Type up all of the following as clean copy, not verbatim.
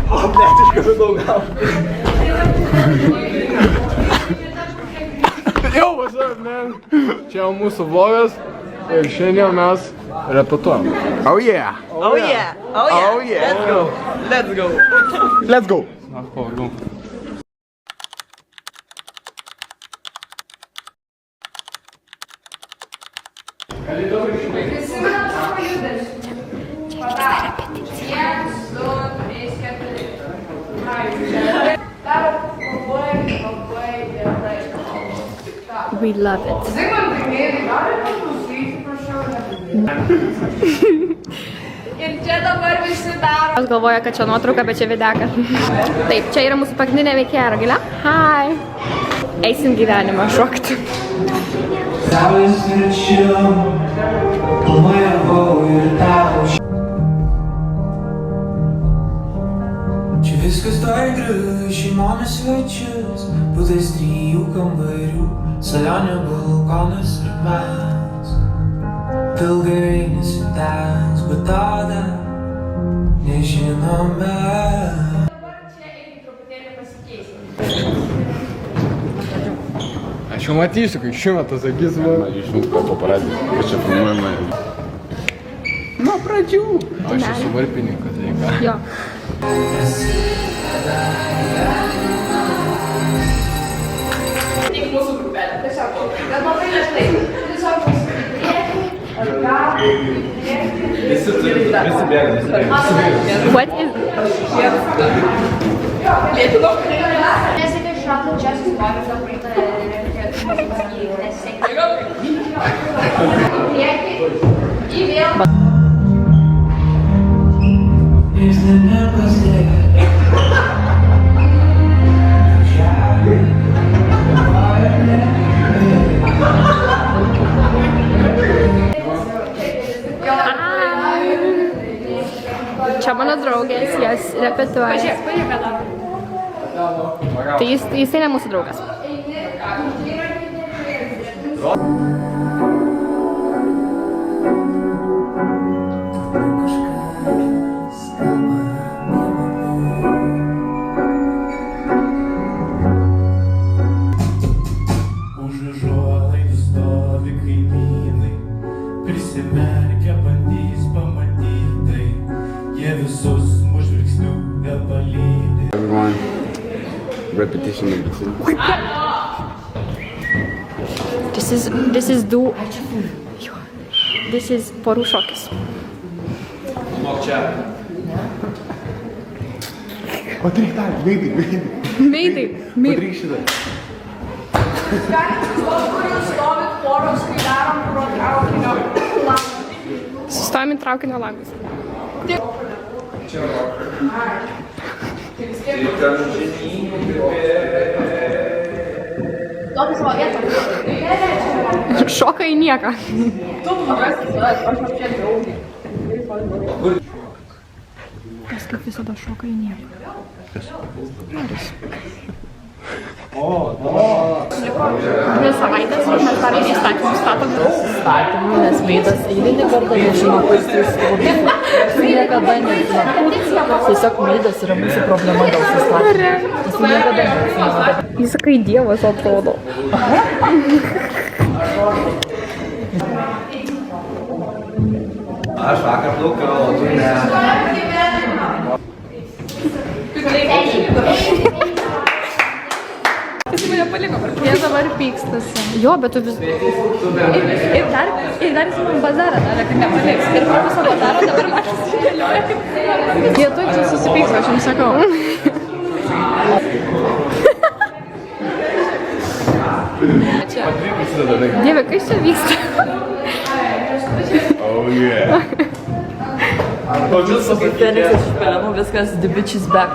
O, net iškabinau gal. Jau, what's up, man? Čia mūsų vlogas ir šiandien mes repetuojam. Oh yeah! Oh yeah! Oh yeah! Oh yeah! Let's go! Let's go! Let's go! Na, pavargau. We love it. Ir čia dabar visi daro. Aš galvoju, kad čia nuotrauka, bet čia videka. Taip, čia yra mūsų pagrindinė veikėja Rugilė. Hi! Eisim gyvenimą šokti. Čia viskas dar gražu, šeimomis svečius, būtais 3 kambarių, salionio balkonas ir mes. Ilgai nesitęs, bet tada nežinome. Dabar čia irgi truputėlį pasikeisim. Aš jau matysiu, kai šimetas akis man. Išjungs ką paparazį, kad čia filmuojama. Nuo pradžių. Aš esu varpininkas, tai ką? Jo. Tik mūsų grupelė, tiesiog. Bet labai dažnai. Tiesiog Visi bėga. What is... Nesėkė šratą čia susivarė praeitą į vėl. Jis nepaslėgė. Čia mano draugės, jas repetuoja. Tai jisai ne mūsų draugas. Už užuolaidų stovi kaimynai, prisimerkę bandys pamatytai, jie visus mūsų žvilgsnių nepalydi. Everyone, repetition number 2. This is porų šokis. Mok čia. Padaryk tą, veidai. Meidai. Padaryk šitą. Stovit poros, kai darom pro traukinio langą. Sustojam į traukinio langus. Duokit savo vietą. Šoka į nieką. Tu nuvesis, aš čia draugė. Kas kaip visada šoka į nieką. Dvi savaitės ir mes dar įstatymus statom. Statymų, nes veidas eilinį kartą nežino, kas tai svarbu. Jis niekada nežino. Tiesiog veidas yra mūsų problema dėl sustatymų. Jis niekada nežino. Jis sakai dievas atrodo. Aš vakar plaukiau, o tu ne. Jis mane paliko. Jie dabar pykstasi. Jo, bet tu vis... Ir dar jis man bazarą davė, kad nepaliks. Ir po viso bazaro dabar mašas sudėlioja. Jie tuoj čia susipyks, aš jums sakau. Dieve, kas čia vyksta? Oh yeah. Kaip Feniksas iš pelenų, viskas, the bitch is back.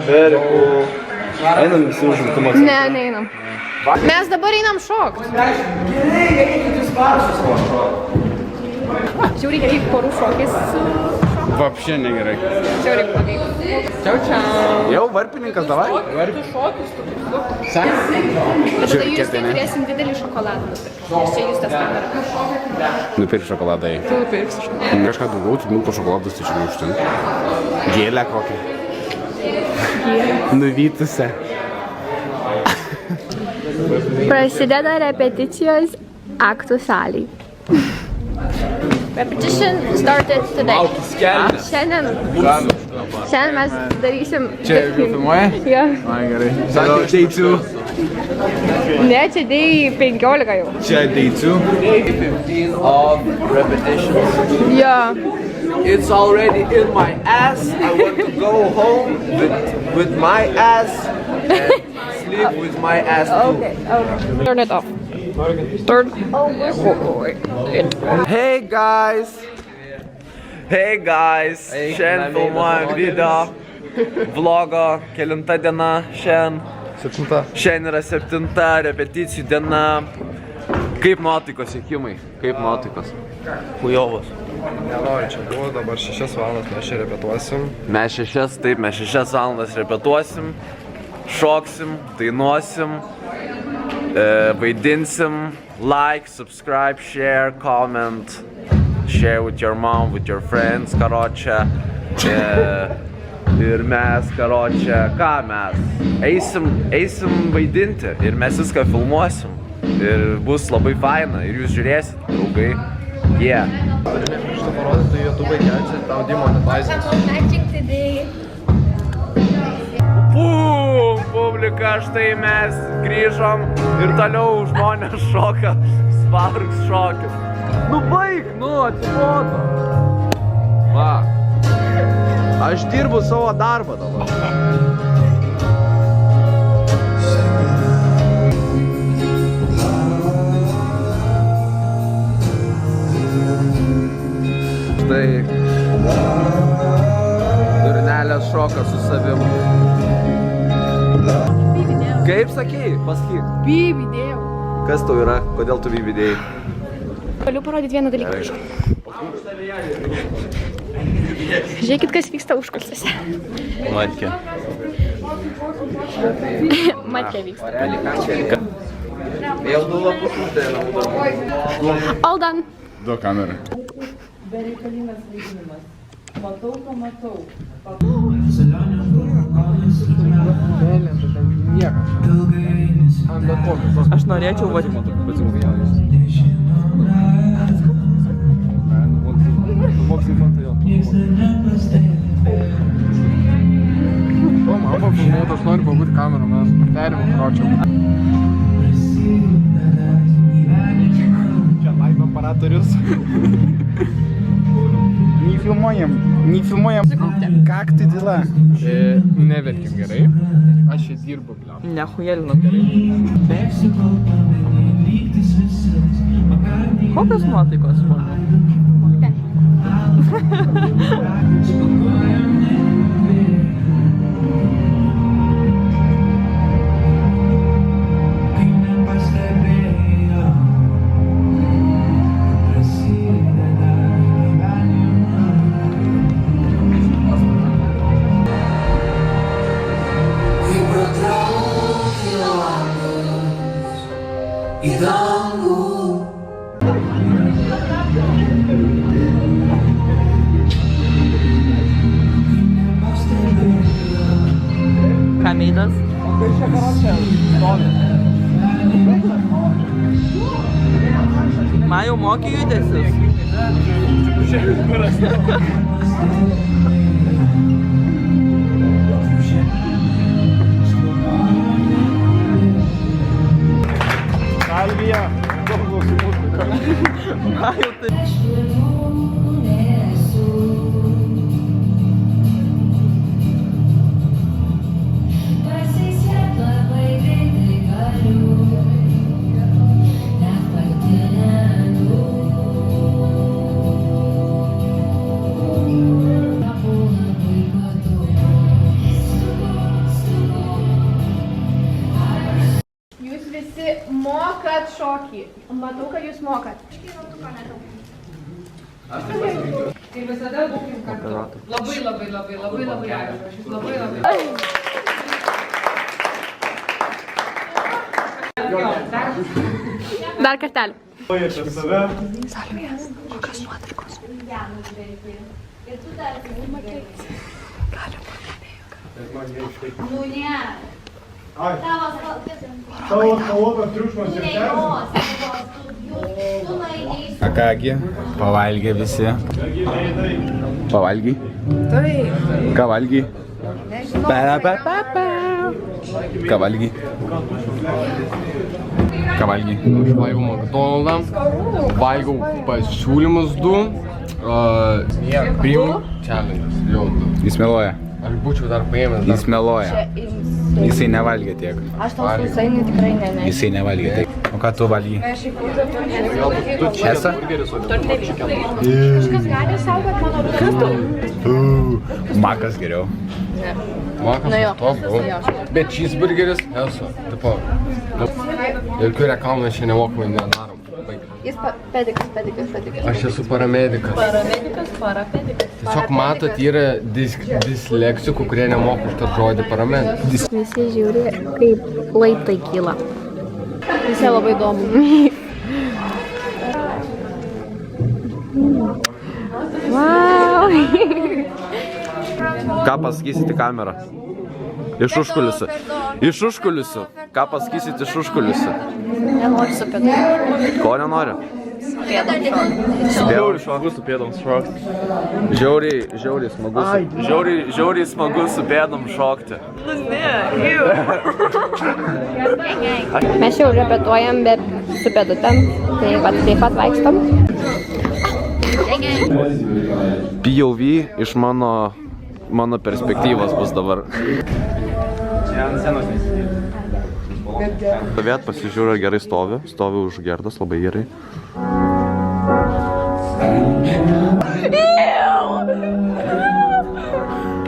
Very cool. Einam visi užimtumo. Ne, neinam. Mes dabar einam šokt. Žiūrėk, kaip porų šokis. Vapšė negerai. Žiauriai blogai. Jau varpininkas, davai? Bet tada jūs turėsim didelį šokoladą nupirkti. Nes čia jūs tas kamera. Nupirk šokoladą. Tu nupirksi šokoladą. Kažką daugiau, tu milko šokoladas tai čia neužtenka. Gėlę kokią. Nuvytusią. Prasideda repeticijos aktų salėj. Repetition started today. Šiandien mes darysim... Čia jau filmuoja? Jo. Ai, gerai. Day 2. Ne, čia day 15 jau. Čia day 2. Day 15 of repetitions. Jo. It's already in my ass. I want to go home with my ass and sleep with my ass too. Okay. Turn it off. Turn. Hey guys! Šiandien filmuojam video vlogo, kelinta diena šiandien. 7. Šiandien yra 7 repeticijų diena. Kaip nuotaikos, Jekimai? Kaip nuotaikos? Hujovos. Nenoriu čia buvo, dabar 6 valandas mes čia repetuosim. Mes 6 valandas repetuosim, šoksim, dainuosim, vaidinsim. Like, subscribe, share, comment, share with your mom, with your friends, karočią. Ir mes, karočią, ką mes? Eisim vaidinti ir mes viską filmuosim. Ir bus labai faina ir jūs žiūrėsit, draugai. Yeah. Šitą parodyti YouTube kelsi, tau demonetizins. Bum, publika, štai mes grįžom ir toliau žmonės šoka Sparks šokius. Nu baig, atsibodo. Va. Aš dirbu savo darbą dabar. Štai durnelės šoka su savim. Kaip sakei? Pasakyk. Bybidėjau. Kas tau yra? Kodėl tu bybidėjai? Galiu parodyti vieną dalyką. Žiūrėkit, kas vyksta užkulisiuose. Matkė. Matkė vyksta. Jau du lapus uždėjo namų darbų. All done. Du kamerą. Bereikalingas vaidinimas. Matau, pamatau. Aš norėčiau vadinti. O, man pafilmuot, aš noriu pabūti kamerą, mes perimu kročiau. Čia live operatorius. Не filmuojam. Как ты дела? Neverkim gerai. Aš čia dirbu, bliam. Nehujelinam gerai. Kokios nuotaikos, manau? Kameidas. Man jau moki judesius. Salvija. Jūs visi mokat šokį. Matau, kad jūs mokat. Ir visada būkim ką. Labai ačiū. Labai. Dar kartelį. Nu ne. Tavo spalvotas triukšmas ir A kągi, pavalgė visi. Pavalgy? Taip. Ką valgy? Ką valgy? Ką valgy? Aš valgau McDonald'ą, valgau pasiūlymus 2, priimu challenges, jau 2. Jis meluoja. Aš būčiau dar paėmęs dar. Jis meluoja. Jisai nevalgė tiek. Aš tau sausainį tikrai ne. Jisai nevalgė tiek. O ką tu valgy? Česą? Kažkas gali saugoti mano Makas geriau. Makas Nu jo. top, bet cheeseburgeris esu. Tipo, jokių reklamų mes čia nemokamai nedarom. Jis pedikas. Aš esu paramedikas. Parapedikas. Tiesiog matot, yra disleksikų, kurie nemoka už tą žodį paramedikas. Visi žiūri, kaip laiptai kyla. Visi labai įdomu. Wow. Ką pasakysit į kamerą? Iš užkulisių. Iš užkulisių. Ką pasakysit iš užkulisių? Nenoriu su pėdom. Ko nenori? Žiauriai smagu su pėdom šokti. Žiauriai smagu su... Žiauriai smagu su pėdom šokti. Mes jau repetuojam, bet su pėdutėm. Tai vat taip pat vaikstom. POV iš mano perspektyvos bus dabar. Stovėt, pasižiūriu, gerai stovi už gerdas, labai gerai.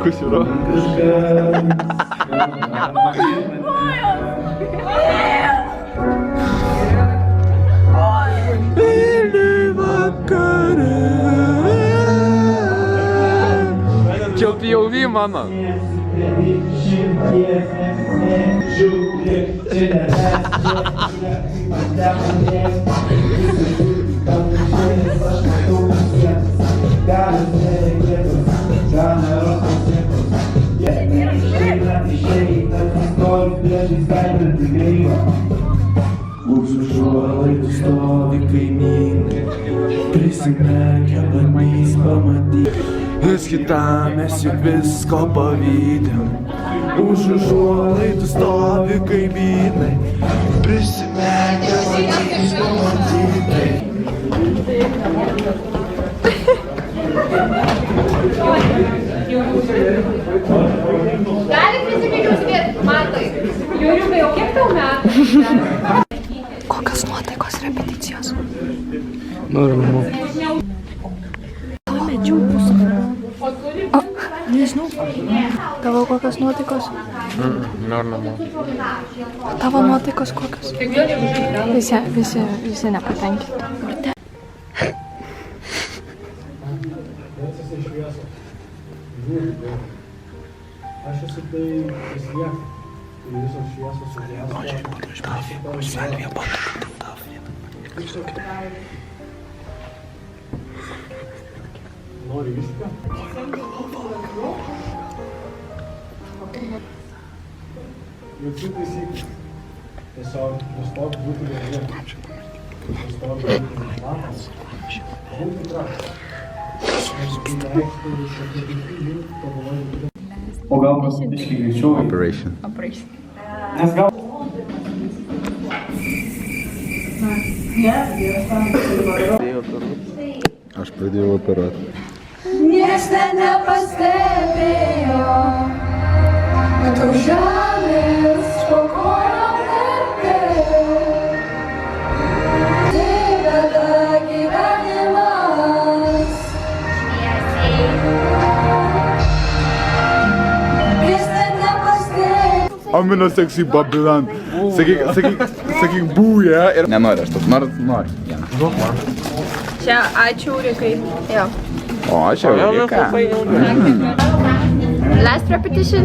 Kas yra? Čia POV mano. Už užuolaidų stovi kaimynai, prisimerkę bandys pamatyti. Vis kitam mes juk visko pavydim. Už užuolaidų stovi kaimynai, prisimerkę bandys pamatyti. Gali prisimėti užsidėti, matai. Jūriukai, o kiek tau metų? Kokios nuotaikos repeticijos? Noriu. Pamečiau mūsų. O, nežinau. Tavo kokios nuotaikos? Noriu. Tavo nuotaikos kokios? Visi nepatenkinti. Aš esu tai prislieku. Ir visos šviesos sugėsta. Nori viską? Jokių taisyklių. Tiesiog nustok būti vieni. Nustok būti šlapas. Būti traktas. O gal pas biškį greičiau? Operation. Nes gal... Aš pradėjau operuoti. Nieks ten nepastebėjo, kad už žemės po kojom vertė. Įveda gyvenimas šviesiai. Jis ten nepastebėjo. I'm in a sexy Babylon. Sakyk būja ir... Nenori aš tas, noriu. Vieną. Čia ačiū Rikai. Jo. O, čia jau ką. Last repetition.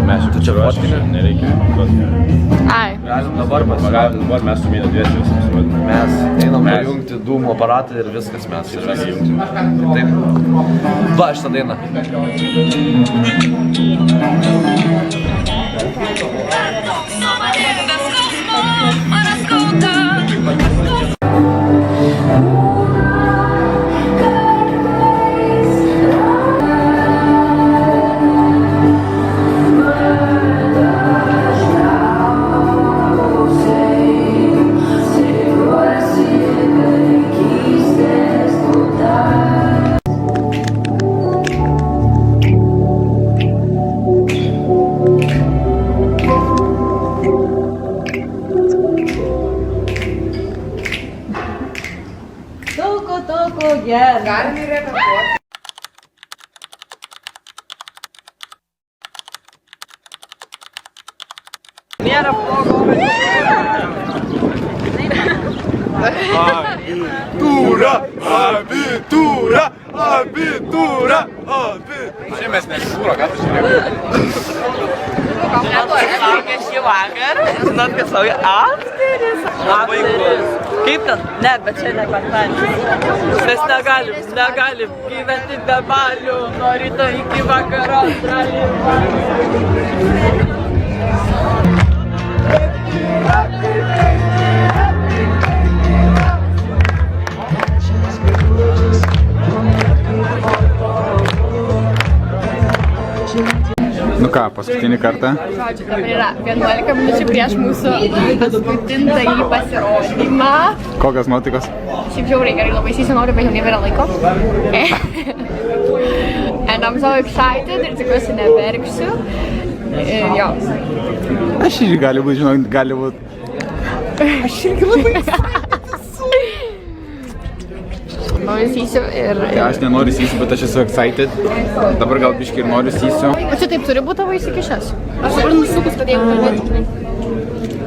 Mes jau čia ruoškinė, nereikia. Ai. Galim dabar pasirodyti, mes su Myda dviesi visi pasirodyti. Mes einam pajungti dūmų aparatą ir viskas mes ir visi jungti. Taip. Va, šitą dainą. Nėra blogo. Abitūra, abitūra, abitūra, abitūra. Čia mes nesibūro, ką tu žiūrėjau? Šį vakarą, žinot, kad sauja afteris. Kaip ten? Ne, bet čia ne penktadienis. Mes negalim gyventi be balių, nuo ryto iki vakaro. Nu ką, paskutinį kartą? Žodžiu, dabar yra 11 minučių prieš mūsų paskutintąjį pasirodymą. Kokios nuotaikos? Šiaip žiauriai gerai, labai įsinoriu, bet jau nebėra laiko. And I'm so excited ir tikiuosi neverksiu. Jo. Aš irgi gali būt, žinok, gali būt. Aš irgi labai Noriu sysiu ir... Aš nenoriu sysiu, bet aš esu excited. Dabar gal biškai ir noriu sysiu. O čia taip turi būti tavo įsikišęs? Aš dabar nusukus, kad jeigu kalbėti.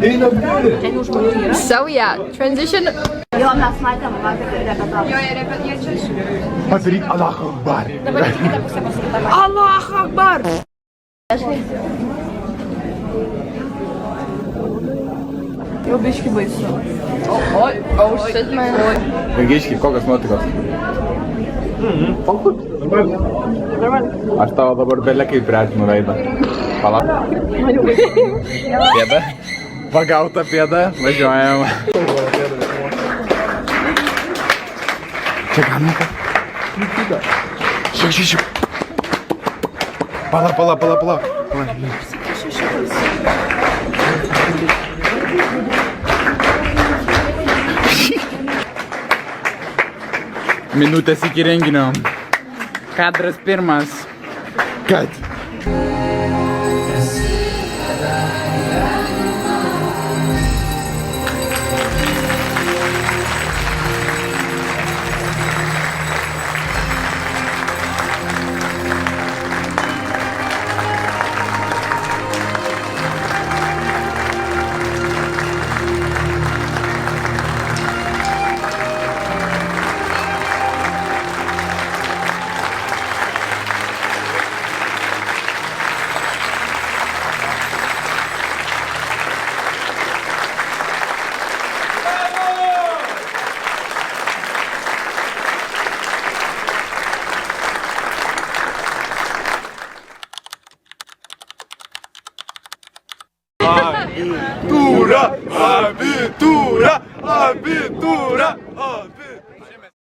Ten jau žmonių yra. So yeah, transition. Jo, mes matėm vakar repetavimą. Jo, jie repetiečius. Padaryk Allah Akbar. Dabar į kitą pusę pasakyti. Allah Akbar! Jau biški baisu. Oh shit, man. Mergiški, kokios nuotaikos? Aš tavo dabar belė kaip priartinu veidą. Palauk. Pėda? Pagauta pėda, važiuojam. Čia galima. Šiek. Pala. Minutės iki renginio. Kadras pirmas. Kad. Abitūra, abitūra, abitūra.